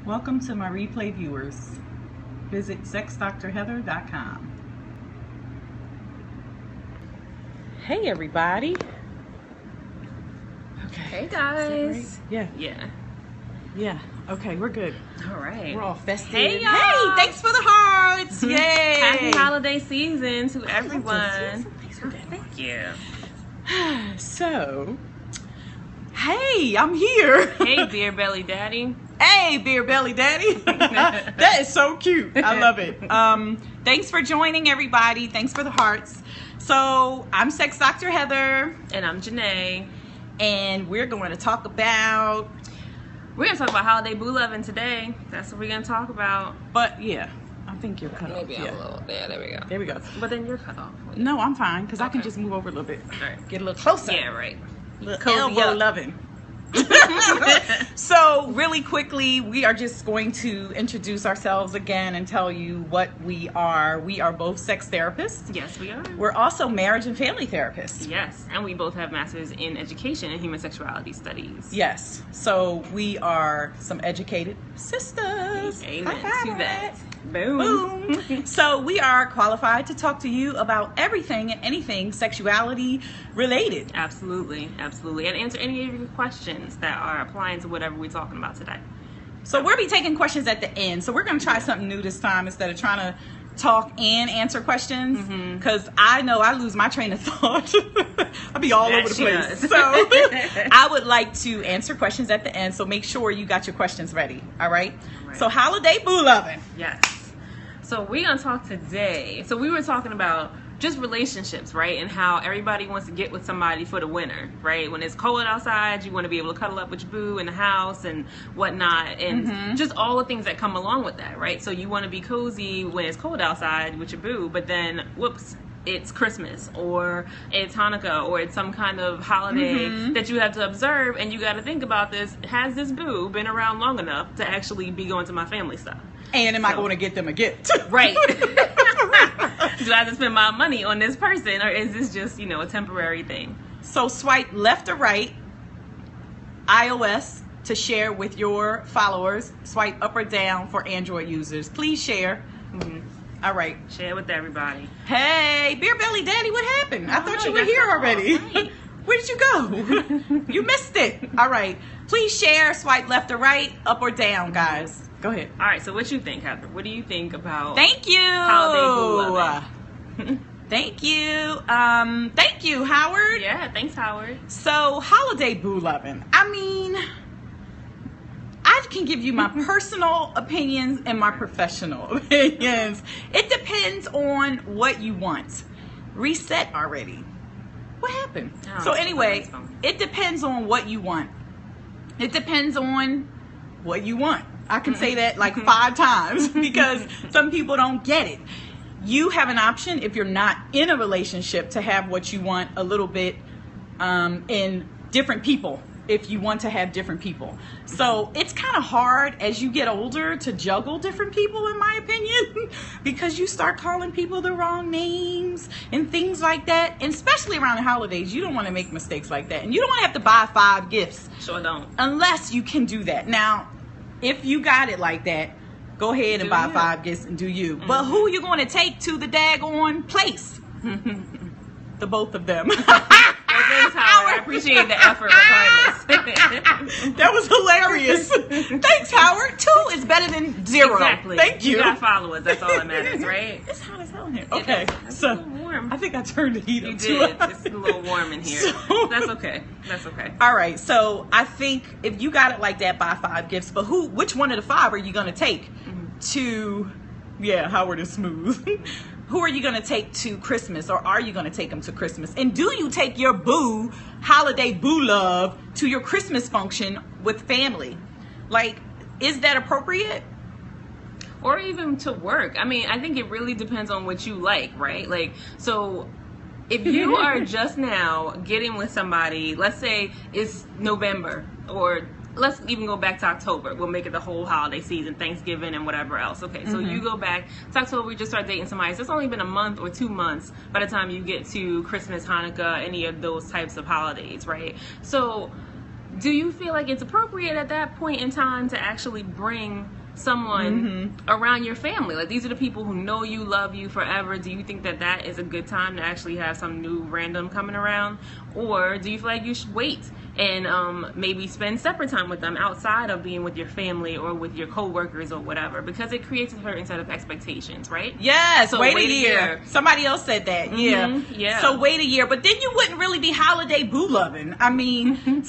Welcome to my replay viewers. Visit sexdrheather.com. Hey everybody. Okay. Hey guys. Right? Yeah. Yeah. Okay, we're good. All right. We're all festive. Hey, y'all. Hey, thanks for the hearts. Yay. Happy holiday season to everyone. Thank you. So, hey, I'm here. Hey, Beer Belly Daddy. Hey, Beer Belly Daddy. That is so cute. I love it. Thanks for joining, everybody. Thanks for the hearts. So, I'm Sex Dr. Heather. And I'm Jeanae. And we're going to talk about... We're going to talk about holiday boo loving today. That's what we're going to talk about. But, yeah. I think you're cut off. Maybe I'm a little... Yeah, there we go. There we go. But then you're cut off. No, I'm fine, because I can Okay. just move over a little bit. All right. Get a little closer. Yeah, right. Little Cozy elbow up. loving. So really quickly, we are just going to introduce ourselves again and tell you what we are. We are both sex therapists. Yes, we are. We're also marriage and family therapists. Yes, and we both have masters in education and human sexuality studies. Yes. So we are some educated sisters. Amen High to five. that. Boom. Boom. So we are qualified to talk to you about everything and anything sexuality related. Absolutely, absolutely. And answer any of your questions that are applying to whatever we're talking about today. So we'll be taking questions at the end. So we're going to try something new this time instead of trying to talk and answer questions, because I know I lose my train of thought. I'll be all over the place. So I would like to answer questions at the end. So make sure you got your questions ready. All right. So holiday boo loving. Yes. So we're going to talk today. So we were talking about just relationships, right? And how everybody wants to get with somebody for the winter, right? When it's cold outside, you want to be able to cuddle up with your boo in the house and whatnot. And just all the things that come along with that, right? So you want to be cozy when it's cold outside with your boo, but then, whoops, it's Christmas or it's Hanukkah or it's some kind of holiday that you have to observe, and you got to think about this. Has this boo been around long enough to actually be going to my family stuff? And am I going to get them a gift? Right. Do I have to spend my money on this person, or is this just, a temporary thing? So swipe left or right, iOS, to share with your followers. Swipe up or down for Android users. Please share. All right. Share with everybody. Hey, Beer Belly Daddy, what happened? I thought you were got here cut off. already. Right. Where did you go? You missed it. All right. Please share, swipe left or right, up or down, guys. Go ahead. All right, so what you think, Heather? What do you think about Thank you. holiday boo loving? Thank you. Thank you, Howard. Yeah, thanks, Howard. So, holiday boo loving. I mean, I can give you my personal opinions and my professional opinions. It depends on what you want. Reset already. What happened? Oh, So anyway, that's fine. it depends on what you want. It depends on what you want. I can say that like 5 times because some people don't get it. You have an option if you're not in a relationship to have what you want a little bit in different people, if you want to have different people. So it's kind of hard as you get older to juggle different people, in my opinion, because you start calling people the wrong names and things like that. And especially around the holidays, you don't want to make mistakes like that. And you don't want to have to buy 5 gifts. Sure don't. Unless you can do that. Now, if you got it like that, go ahead and buy 5 gifts and do you. But who are you going to take to the daggone place? The both of them. Well, thanks, Howard. I appreciate the effort regardless. That was hilarious. Thanks, Howard. 2 is better than 0. Exactly. Thank you. You got followers. That's all that matters, right? It's hot as hell in here. Okay, It's so a little warm. I think I turned the heat You up too did. high. It's a little warm in here. So- That's okay. That's okay. All right, so I think if you got it like that, buy 5 gifts. But which one of the 5 are you going to take to, Howard is smooth. Who are you going to take to Christmas, or are you going to take them to Christmas? And do you take your boo, holiday boo love, to your Christmas function with family? Like, is that appropriate? Or even to work. I mean, I think it really depends on what you like, right? Like, so if you are just now getting with somebody, let's say it's November, or let's even go back to October. We'll make it the whole holiday season, Thanksgiving and whatever else. Okay, so you go back to October, you just start dating somebody. So it's only been a month or 2 months by the time you get to Christmas, Hanukkah, any of those types of holidays, right? So do you feel like it's appropriate at that point in time to actually bring someone around your family? Like, these are the people who know you, love you forever. Do you think that that is a good time to actually have some new random coming around? Or do you feel like you should wait and maybe spend separate time with them outside of being with your family or with your coworkers or whatever? Because it creates a certain set of expectations, right? Yes, So wait a year. Somebody else said that. Yeah. So wait a year, but then you wouldn't really be holiday boo loving. I mean,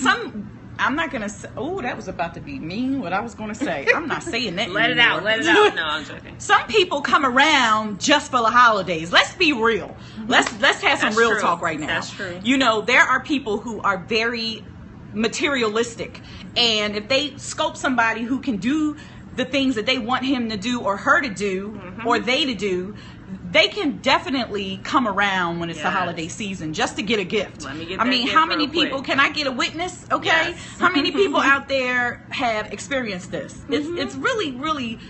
I'm not gonna say. Oh, that was about to be mean. What I was gonna say. I'm not saying that. Let anymore. it out. No, I'm joking. Some people come around just for the holidays. Let's be real. Let's have some That's real true. talk right now. That's true. You know, there are people who are very materialistic, and if they scope somebody who can do the things that they want him to do or her to do or they to do, they can definitely come around when it's the holiday season just to get a gift. Let me get I that mean, gift how many real quick. people can I get a witness? Okay, Yes. how many people out there have experienced this? It's really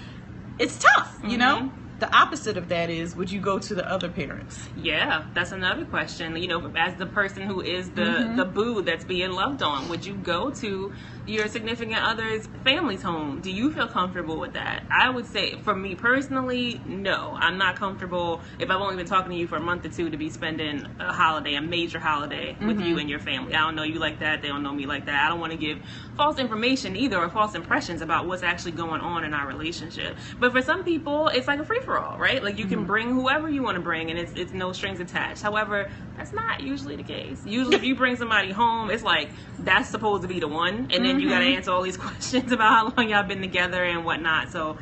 it's tough. You know, the opposite of that is, would you go to the other parents? Yeah, that's another question. You know, as the person who is the boo that's being loved on, would you go to your significant other's family's home? Do you feel comfortable with that? I would say, for me personally, no. I'm not comfortable if I've only been talking to you for a month or two to be spending a holiday, a major holiday with you and your family. I don't know you like that. They don't know me like that. I don't want to give false information either, or false impressions about what's actually going on in our relationship. But for some people, it's like a free-for-all, right? Like, you can bring whoever you want to bring, and it's no strings attached. However, that's not usually the case. Usually if you bring somebody home, it's like that's supposed to be the one, and then you got to answer all these questions about how long y'all been together and whatnot. So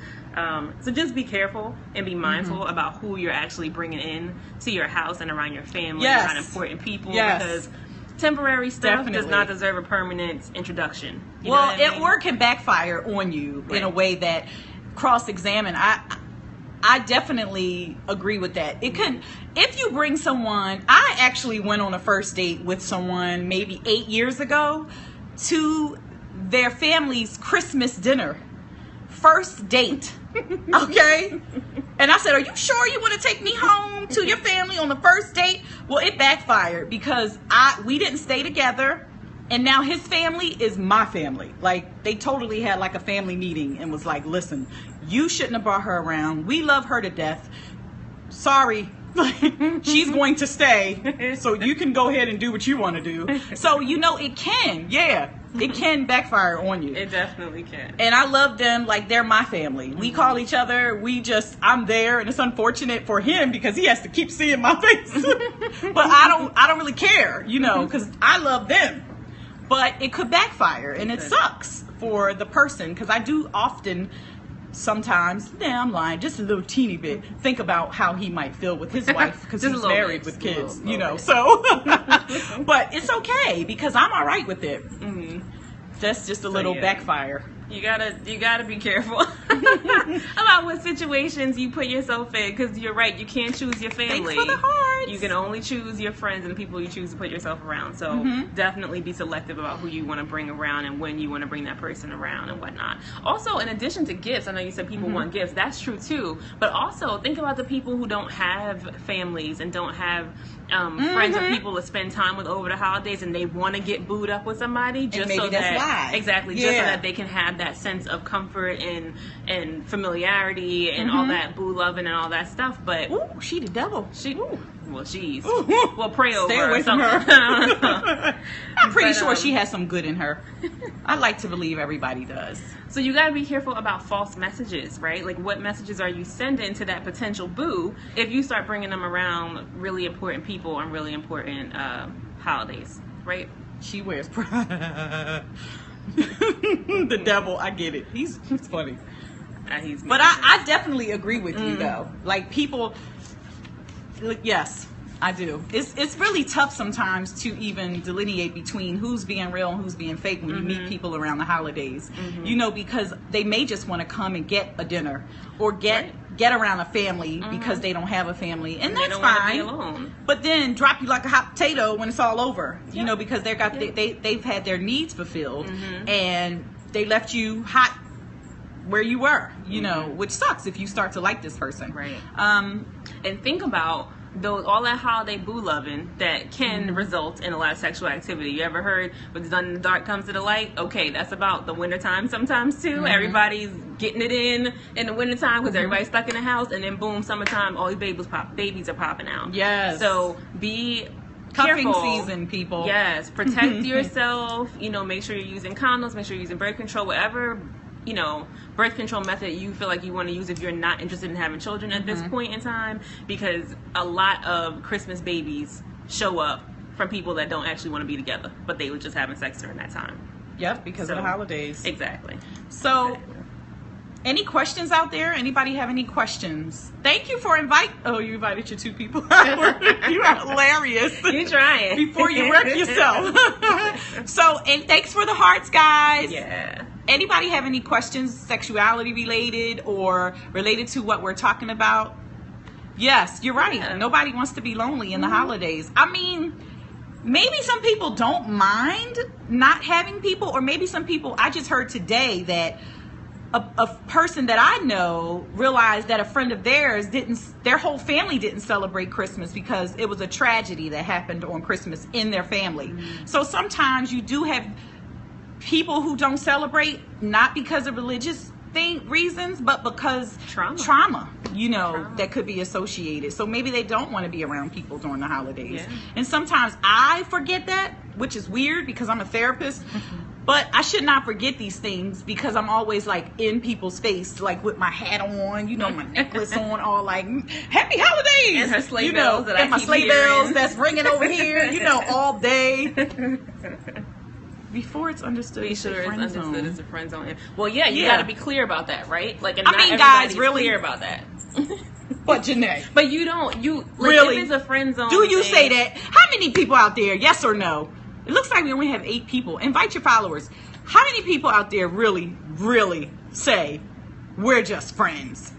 just be careful and be mindful about who you're actually bringing in to your house and around your family, around important people, because temporary stuff does not deserve a permanent introduction. You know what I mean? Or can backfire on you in a way that cross-examine. I definitely agree with that. It can, if you bring someone. I actually went on a first date with someone maybe 8 years ago to their family's Christmas dinner. First date. Okay? And I said, are you sure you want to take me home to your family on the first date? Well, it backfired because we didn't stay together. And now his family is my family. Like, they totally had like a family meeting and was like, listen, you shouldn't have brought her around. We love her to death. Sorry. She's going to stay. So you can go ahead and do what you want to do. So, you know, it can. Yeah. It can backfire on you. It definitely can. And I love them like they're my family. We call each other. I'm there, and it's unfortunate for him because he has to keep seeing my face. But I don't really care, you know, because I love them. But it could backfire, and it sucks for the person, because I do often, sometimes, I'm lying, just a little teeny bit, think about how he might feel with his wife, because he's married with kids, you know, so. But it's okay, because I'm all right with it. That's just a little backfire. You gotta be careful about what situations you put yourself in, because you're right, you can't choose your family. Thanks for the hearts. You can only choose your friends and the people you choose to put yourself around. So definitely be selective about who you want to bring around and when you want to bring that person around and whatnot. Also, in addition to gifts, I know you said people want gifts. That's true too. But also think about the people who don't have families and don't have friends or people to spend time with over the holidays, and they want to get booed up with somebody just so that just so that they can have that sense of comfort and familiarity and all that boo loving and all that stuff. But she the devil. Well, pray over. Stay away from her. I'm pretty sure she has some good in her. I like to believe everybody does. So you got to be careful about false messages, right? Like, what messages are you sending to that potential boo if you start bringing them around really important people and really important holidays, right? She wears pride. The devil, I get it. He's funny. But I definitely agree with you, though. Like, people, yes, I do. It's really tough sometimes to even delineate between who's being real and who's being fake when you meet people around the holidays. You know, because they may just want to come and get a dinner or get around a family because they don't have a family, and that's fine. Be alone. But then drop you like a hot potato when it's all over. You know, because they've had their needs fulfilled and they left you hot where you were. You know, which sucks if you start to like this person. Right. And think about all that holiday boo loving that can result in a lot of sexual activity. You ever heard what's done in the dark comes to the light? Okay, that's about the wintertime sometimes too. Everybody's getting it in the wintertime because everybody's stuck in the house, and then boom, summertime, all these babies are popping out. Yes. So be cuffing careful. Season, people. Yes, protect yourself. Make sure you're using condoms, make sure you're using birth control, whatever birth control method you feel like you want to use if you're not interested in having children at this point in time, because a lot of Christmas babies show up from people that don't actually want to be together, but they were just having sex during that time. Yep, because of the holidays. Exactly. So, any questions out there? Anybody have any questions? Thank you for you invited your 2 people. You are hilarious. You're trying. Before you wreck yourself. So, and thanks for the hearts, guys. Yeah. Anybody have any questions, sexuality related or related to what we're talking about? Yes, you're right. Yeah. Nobody wants to be lonely in the holidays. I mean, maybe some people don't mind not having people, or maybe some people, I just heard today that a person that I know realized that a friend of theirs their whole family didn't celebrate Christmas because it was a tragedy that happened on Christmas in their family. So sometimes you do have people who don't celebrate, not because of religious reasons, but because trauma, that could be associated. So maybe they don't want to be around people during the holidays. Yeah. And sometimes I forget that, which is weird because I'm a therapist. But I should not forget these things because I'm always like in people's face, like with my hat on, my necklace on, all like happy holidays, and her sleigh bells that and my sleigh bells that's ringing over here, all day. Before it's understood, be sure it's understood zone. It's a friend zone. Well, you got to be clear about that, right? Like, and I not mean, everybody's guys, really clear about that. But Jeanae, but you don't. Really? If it's a friend zone, do you say that? How many people out there? Yes or no? It looks like we only have 8 people. Invite your followers. How many people out there really, really say we're just friends?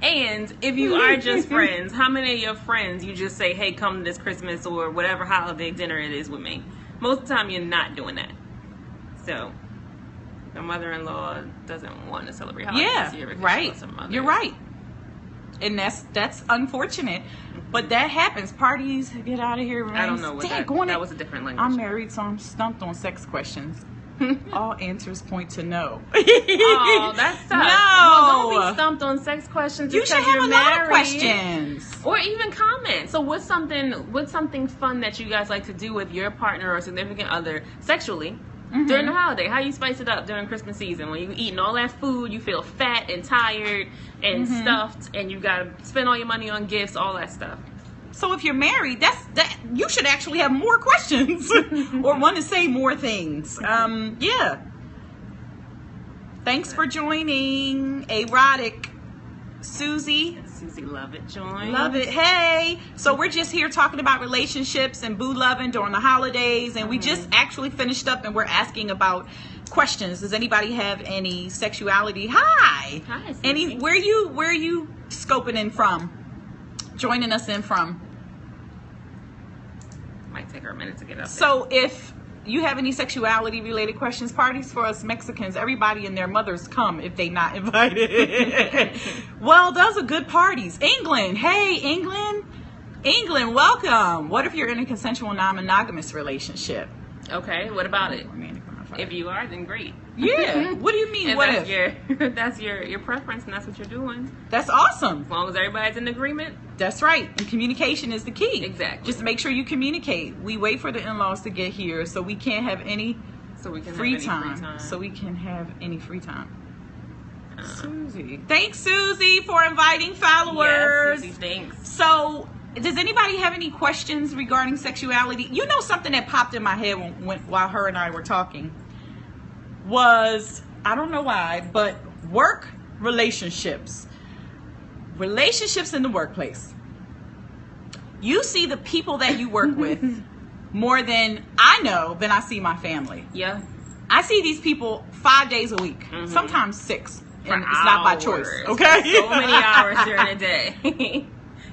And if you are just friends, how many of your friends you just say, hey, come this Christmas or whatever holiday dinner it is with me? Most of the time, you're not doing that. So, the mother-in-law doesn't want to celebrate holidays this year because she right. wants her mother. You're right. And that's unfortunate. But that happens. Parties, get out of here. I don't know what that was a different language. I'm married, so I'm stumped on sex questions. All answers point to no. Oh, that's tough. No. Well, don't be stumped on sex questions. You should have a lot of questions. Or even comments. So what's something fun that you guys like to do with your partner or significant other sexually during the holiday? How you spice it up during Christmas season when you're eating all that food, you feel fat and tired and stuffed, and you got to spend all your money on gifts, all that stuff. So if you're married, that you should actually have more questions or want to say more things. Yeah. Thanks for joining. Erotic. Susie Love it, join. Love it. Hey. So we're just here talking about relationships and boo loving during the holidays, and we just actually finished up and we're asking about questions. Does anybody have any sexuality? Hi. Hi, Susie. Any where you scoping in from? Joining us in from? Might take her a minute to get up there. So if you have any sexuality related questions, parties for us Mexicans, everybody and their mothers come if they not invited. Well, those are good parties. England, hey England, welcome. What if you're in a consensual non-monogamous relationship? Okay, what about it? If you are, then great. Yeah. What do you mean? And what that's if? that's your preference, and that's what you're doing. That's awesome. As long as everybody's in agreement. That's right. And communication is the key. Exactly. Just make sure you communicate. We wait for the in-laws to get here, so we can't have any free time. So we can have any free time. Susie. Thanks, Susie, for inviting followers. Yes, Susie, thanks. So, does anybody have any questions regarding sexuality? You know, something that popped in my head while her and I were talking was, I don't know why, but work relationships. Relationships in the workplace. You see the people that you work with more than I see my family. Yeah. I see these people 5 days a week, sometimes 6. And it's hours. not by choice, okay? So many hours during the day.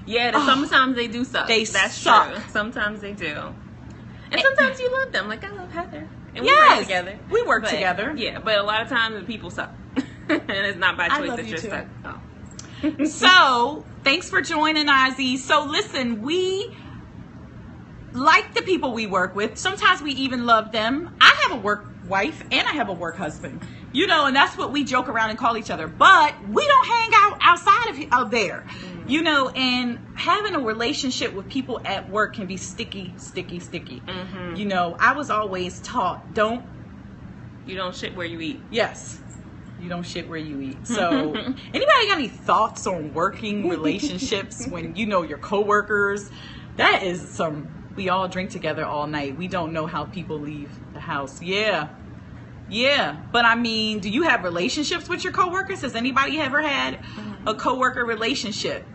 Yeah, sometimes they do suck. That's suck. True. Sometimes they do. And sometimes you love them. Like, I love Heather. And we yes, work together. We work together. Yeah, but a lot of times the people suck. And it's not by choice that you're stuck. Oh. So, thanks for joining, Ozzy. So, listen, we like the people we work with. Sometimes we even love them. I have a work wife and I have a work husband. You know, and that's what we joke around and call each other. But we don't hang out outside of there. You know, and having a relationship with people at work can be sticky. You know, I was always taught, you don't shit where you eat. Yes. You don't shit where you eat. So, anybody got any thoughts on working relationships when you know your coworkers? That is we all drink together all night. We don't know how people leave the house. Yeah. But I mean, do you have relationships with your coworkers? Has anybody ever had a coworker relationship?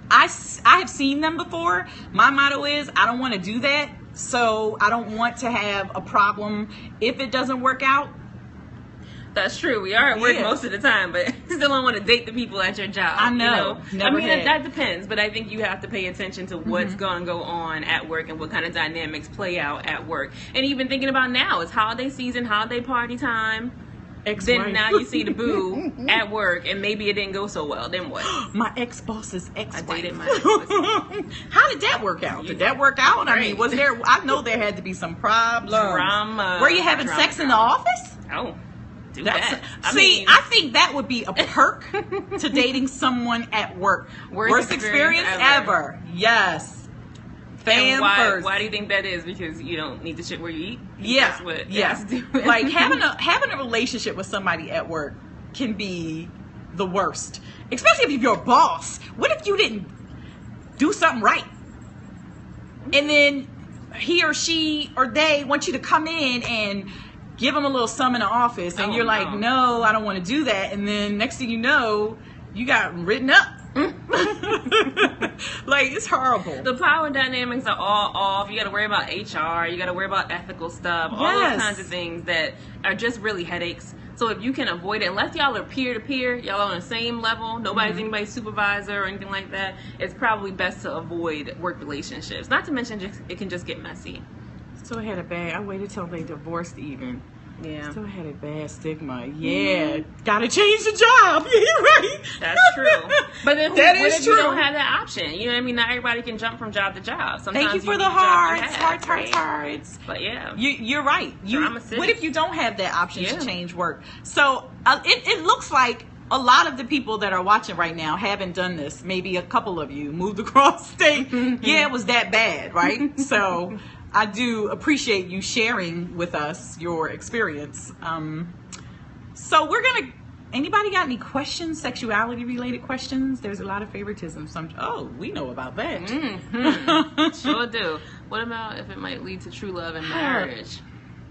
I have seen them before. My motto is, I don't want to do that. So I don't want to have a problem if it doesn't work out. That's true. We are at work most of the time, but still don't want to date the people at your job. I know. You know? I mean, that depends, but I think you have to pay attention to what's going to go on at work and what kind of dynamics play out at work. And even thinking about now, it's holiday season, holiday party time. Then now you see the boo at work, and maybe it didn't go so well. Then what? My ex-boss's ex-wife. I dated my ex-boss. How did that work out? Did that work out? Right. I mean, was there? I know there had to be some problems. Drama. Were you having sex in the office? Oh. I think that would be a perk to dating someone at work. Worst experience ever. Yes. Why do you think that is? Because you don't need to shit where you eat? Yeah. That's what Like having a relationship with somebody at work can be the worst. Especially if you're a boss. What if you didn't do something right? And then he or she or they want you to come in and give them a little sum in the office, and you're like, no, I don't want to do that. And then next thing you know, you got written up. Like, it's horrible. The power dynamics are all off. You got to worry about HR. You got to worry about ethical stuff. All those kinds of things that are just really headaches. So if you can avoid it, unless y'all are peer to peer, y'all are on the same level, nobody's anybody's supervisor or anything like that, it's probably best to avoid work relationships. Not to mention, it can just get messy. Still had a bad. I waited till they divorced even. Yeah. Still had a bad stigma. Yeah. Gotta change the job. Yeah, right. That's true. But then what if you don't have that option? You know what I mean? Not everybody can jump from job to job. Sometimes thank you for the hearts. But yeah. You're right. What if you don't have that option to change work? So it looks like a lot of the people that are watching right now haven't done this. Maybe a couple of you moved across state. Yeah, it was that bad, right? So I do appreciate you sharing with us your experience. So anybody got any questions, sexuality related questions? There's a lot of favoritism. We know about that. Sure do. What about if it might lead to true love and marriage?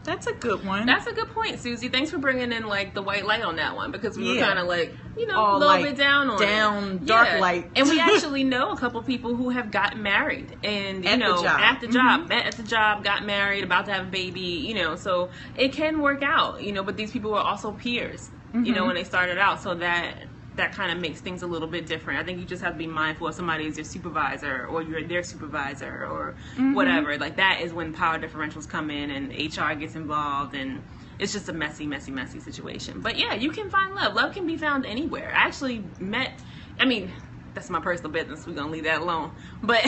That's a good one. That's a good point, Susie. Thanks for bringing in like the white light on that one, because we were kind of like, a little bit down on it. Dark light. And we actually know a couple people who have gotten married and at the job, met at the job, got married, about to have a baby, so it can work out, but these people were also peers, when they started out, so that kind of makes things a little bit different. I think you just have to be mindful if somebody is your supervisor or you're their supervisor or whatever. Like, that is when power differentials come in and HR gets involved, and it's just a messy, messy, messy situation. But yeah, you can find love. Love can be found anywhere. I actually that's my personal business. We're going to leave that alone. But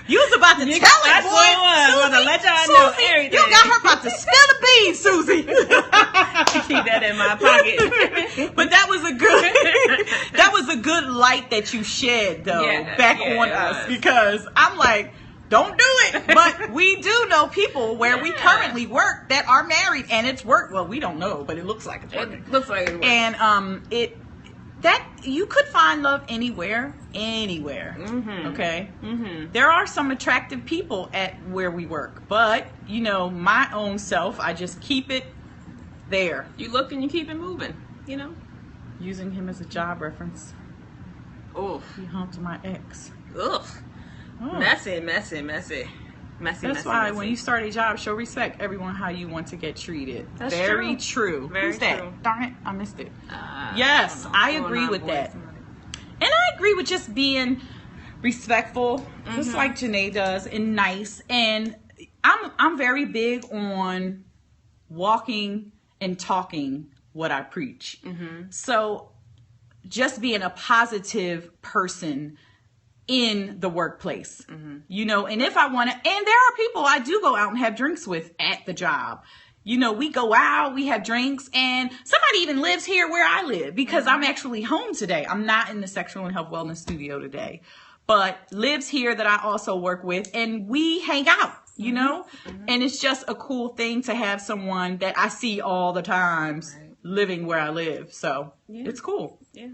you was about to tell it, boy. I was to let y'all know everything. You got her about to spill the beans, Susie. Keep that in my pocket. But that was a good light that you shed, though, back on us, because I'm like, don't do it. But we do know people where we currently work that are married, and it's worked. Well, we don't know, but it looks like it's working. It looks like it's working. And that you could find love anywhere. Okay. There are some attractive people at where we work, but my own self, I just keep it there. You look and you keep it moving. Using him as a job reference. Oh, he humped my ex. Ugh. Oh. Messy. That's why when you start a job, show respect everyone how you want to get treated. That's very true. Who's true. That? Darn it, I missed it. Yes, I agree with that. And I agree with just being respectful, just like Jeanae does, and nice. And I'm very big on walking and talking what I preach. So just being a positive person in the workplace, you know, and if I want to, and there are people I do go out and have drinks with at the job. You know, we go out, we have drinks, and somebody even lives here where I live because I'm actually home today. I'm not in the sexual and health wellness studio today, but lives here that I also work with, and we hang out, you know, and it's just a cool thing to have someone that I see all the times living where I live. So it's cool. Yeah.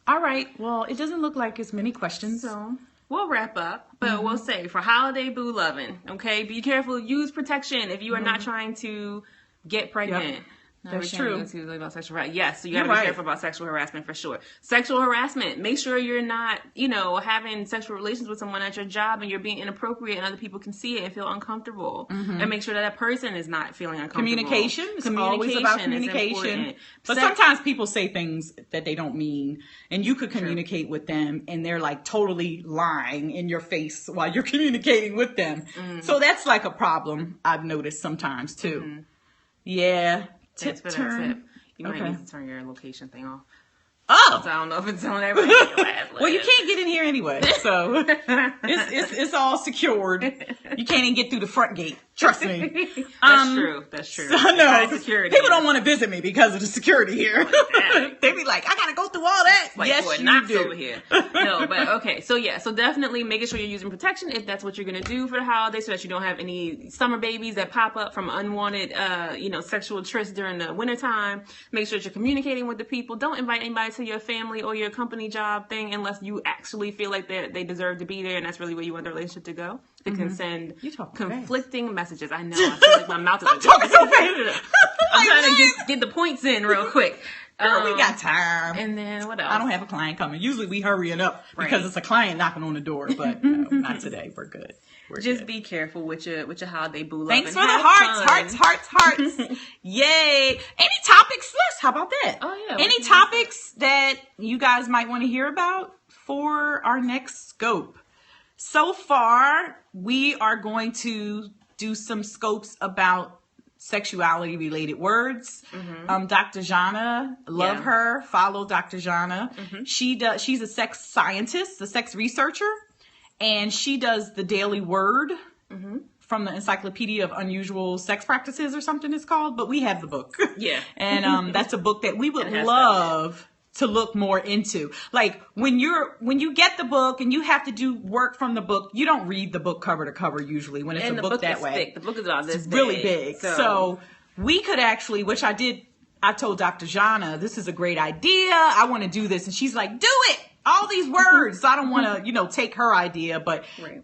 All right. Well, it doesn't look like as many questions. So we'll wrap up, but we'll say for holiday boo loving, okay? Be careful. Use protection if you are not trying to get pregnant. Yep. That's true. About sexual harassment. Yes, so you got to be careful about sexual harassment for sure. Sexual harassment. Make sure you're not, you know, having sexual relations with someone at your job and you're being inappropriate and other people can see it and feel uncomfortable. And make sure that person is not feeling uncomfortable. Communication is always about communication. But sometimes people say things that they don't mean, and you could communicate with them and they're like totally lying in your face while you're communicating with them. So that's like a problem I've noticed sometimes too. Yeah. Thanks for that tip. You might need to turn your location thing off. Oh, so I don't know if it's on everybody. Well, you can't get in here anyway, so it's all secured. You can't even get through the front gate. Trust me. That's true. That's true. So, no, people don't want to visit me because of the security here. They be like, I gotta go through all that. Like, yes, you do. over here. No, but okay. So yeah, so definitely making sure you're using protection if that's what you're gonna do for the holiday, so that you don't have any summer babies that pop up from unwanted, sexual trysts during the wintertime. Make sure that you're communicating with the people. Don't invite anybody to your family or your company job thing unless you actually feel like they deserve to be there and that's really where you want the relationship to go. It can send conflicting messages. I know. I feel like my mouth is like, talking so fast. I'm trying to get the points in real quick. Girl, we got time. And then what else? I don't have a client coming. Usually we hurrying up because it's a client knocking on the door, but no, not today. We're good. Just be careful with your holiday boo love. Thanks for the hearts. Yay. Any topics? How about that? Oh, yeah. Any topics that you guys might want to hear about for our next scope? So far, we are going to do some scopes about sexuality related words. Dr. Jeanae, love her. Follow Dr. Jeanae. She's a sex scientist, a sex researcher. And she does the Daily Word from the Encyclopedia of Unusual Sex Practices or something it's called. But we have the book. Yeah. And that's a book that we would love to look more into. Like when you get the book and you have to do work from the book, you don't read the book cover to cover usually when it's a book that way. Thick. The book is about this big. Really big. So we could actually, which I did, I told Dr. Jeanae, this is a great idea. I want to do this. And she's like, do it. All these words. So I don't want to, take her idea, but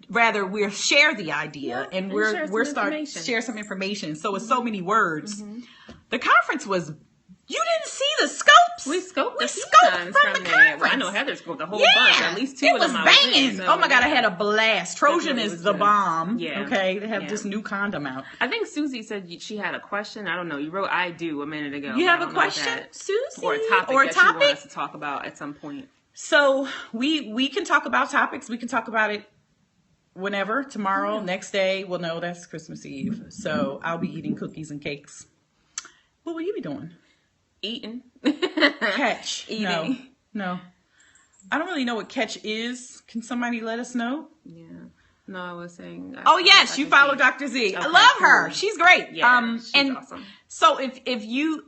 rather we'll share the idea and we're starting to share some information. So with so many words, the conference was, you didn't see the scopes? We scoped from the conference. Well, I know Heather scoped a whole bunch. At least two of them. It was banging. Oh my God, I had a blast. Trojan is the bomb. Yeah. Okay, they have this new condom out. I think Susie said she had a question. I don't know. You wrote "I do" a minute ago. You have a question, Susie, or a topic that you want us to talk about at some point. So we can talk about topics. We can talk about it whenever. Tomorrow, next day. Well, no, that's Christmas Eve. So I'll be eating cookies and cakes. What will you be doing? Eating. Catch. Eating. No. I don't really know what catch is. Can somebody let us know? Yeah. No, I was saying. Yes, you follow Dr. Z. Okay, I love her. She's great. Yeah, she's awesome. So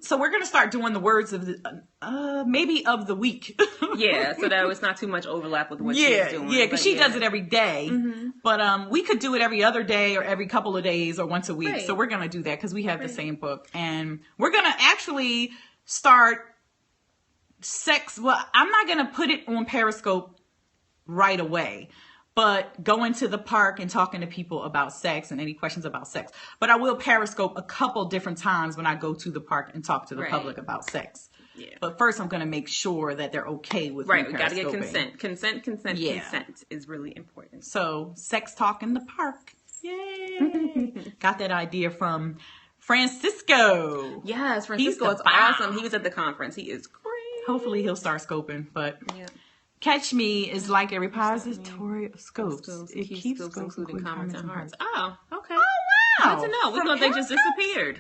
so we're gonna start doing the words of the maybe of the week. Yeah, so that it's not too much overlap with what she's doing. Yeah, because she does it every day. But we could do it every other day or every couple of days or once a week. Right. So we're gonna do that because we have the same book, and we're gonna actually start sex. Well, I'm not gonna put it on Periscope right away. But going to the park and talking to people about sex and any questions about sex. But I will Periscope a couple different times when I go to the park and talk to the public about sex. Yeah. But first, I'm going to make sure that they're okay with me. We got to get consent. Consent is really important. So, sex talk in the park. Yay! Got that idea from Francisco. Yes, Francisco is awesome. He was at the conference. He is great. Hopefully, he'll start scoping. But Catch Me is like a repository of scopes. It keeps scopes, including comments and hearts. Oh, okay. Oh, wow. Good to know. We thought they just disappeared.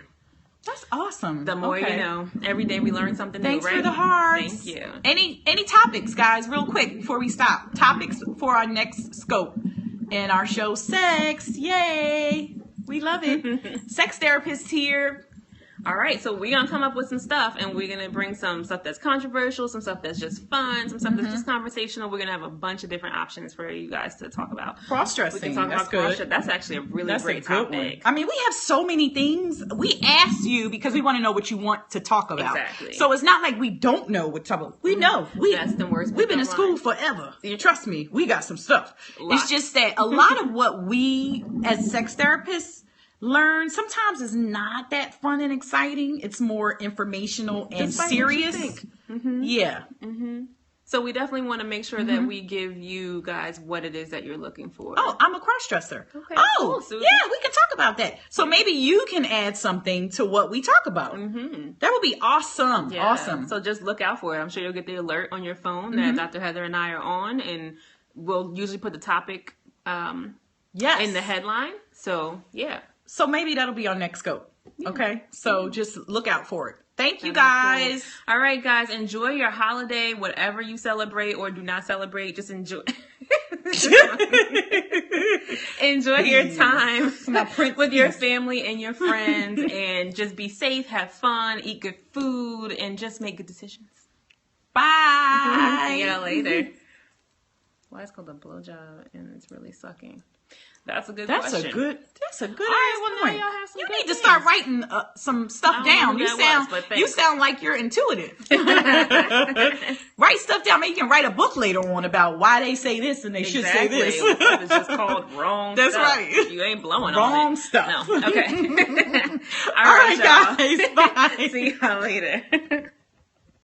That's awesome. The more you know. Every day we learn something Thanks new, right? for the hearts. Thank you. Any topics, guys, real quick before we stop. Topics for our next scope in our show, Sex. Yay. We love it. Sex therapist here. All right, so we're going to come up with some stuff, and we're going to bring some stuff that's controversial, some stuff that's just fun, some stuff that's just conversational. We're going to have a bunch of different options for you guys to talk about. Cross-dressing. We can talk about cross-dressing. That's actually a really great topic. I mean, we have so many things. We asked you because we want to know what you want to talk about. Exactly. So it's not like we don't know what to talk about. We know. That's the worst. We've been in school forever. Trust me, we got some stuff. Lots. It's just that a lot of what we as sex therapists learn sometimes is not that fun and exciting. It's more informational and serious. Yeah. So we definitely want to make sure that we give you guys what it is that you're looking for. Oh, I'm a cross-dresser. Okay, cool, yeah, we can talk about that. So maybe you can add something to what we talk about. That would be awesome. Yeah. Awesome. So just look out for it. I'm sure you'll get the alert on your phone that Dr. Heather and I are on, and we'll usually put the topic in the headline. So, yeah. So maybe that'll be our next scope. Okay? So just look out for it. Thank you, guys. Cool. All right, guys. Enjoy your holiday, whatever you celebrate or do not celebrate. Just enjoy. Enjoy your time with your family and your friends, and just be safe, have fun, eat good food, and just make good decisions. Bye. See y'all later. Why it's called a blowjob and it's really sucking? That's a good question. That's a good All right, well, point. now y'all have some you good need to things. start writing some stuff down. You sound like you're intuitive. Write stuff down. Maybe you can write a book later on about why they say this and they should say this. It's just called wrong That's stuff. right. You ain't blowing wrong on it. stuff. No. Okay. All right, guys. Bye. See y'all later.